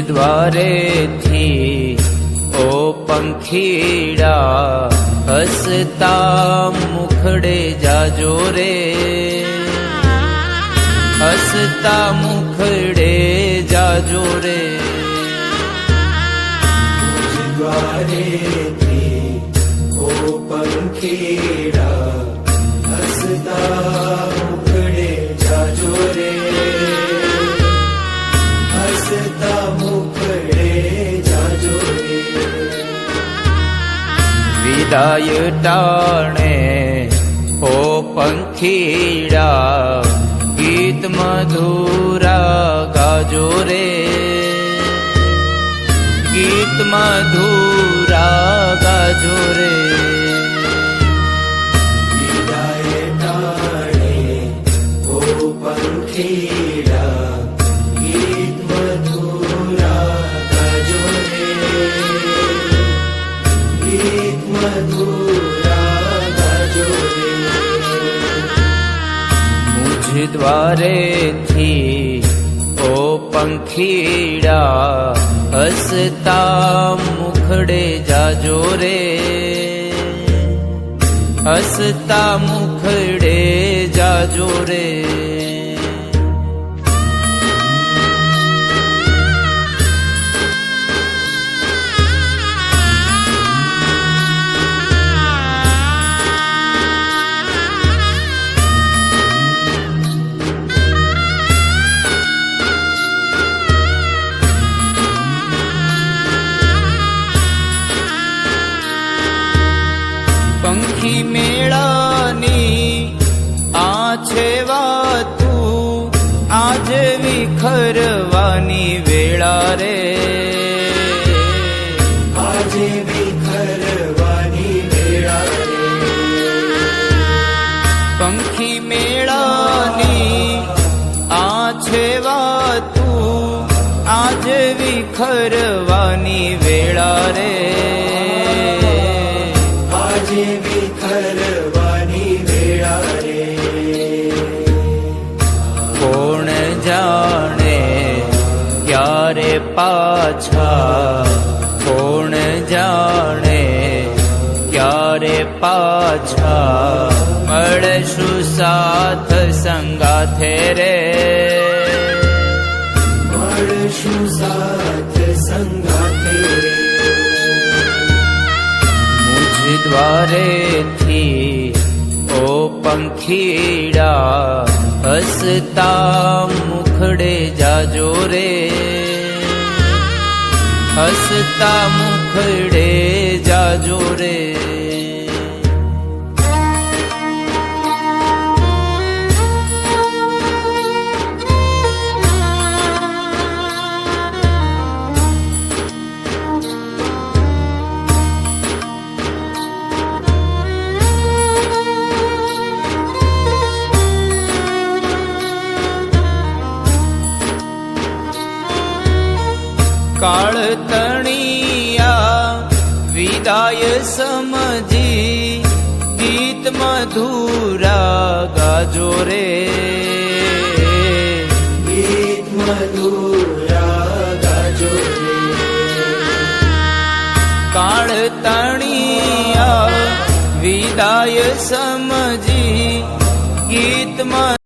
દ્વારેથી ઓ પંખીડા હસતા મુખડે જાજો રે, હસતા મુખડે જાજો રે. દ્વારેથી ઓ પંખીડા હસતા મુખડે જાજો રે, હસતા મુખડે જાજો રે. વિદાય ટાણે ઓ પંખીડા ગીત મધુરા ગાજો રે, ગીત મધુરા ગાજો રે. વિદાય ટાણે ઓ પંખીડા ગીત મધુરા ગાજો રે, ગીત મધુરા ગાજો રે. મુझ દ્વારેથી ઓ પંખીડા હસતા મુખડે જાજો રે, હસતા મુખડે જાજો રે. પંખી મેળાની આ છે વાતું, આજે વિખરવાની વેળા રે, આજે વિખરવાની વેળા રે. પંખી મેળાની આ છે વાતું, આજે વિખરવાની વેળા રે, આજે વિખરવાની વેળા રે. કોણ જાણે ક્યારે પાછા, કોણ જાણે ક્યારે પાછા મળશું સાથ સંગાથે રે, મળશું સાથ સંગાથે રે. દ્વારેથી ઓ પંખીડા હસતા મુખડે જાજો રે, હસતા મુખડે જાજો રે. કાળ તણિયા વિદાય સમજી ગીત મધુરા ગાજો રે, ગીત મધુરા ગાજો રે. કાળ તણિયા વિદાય સમજી ગીત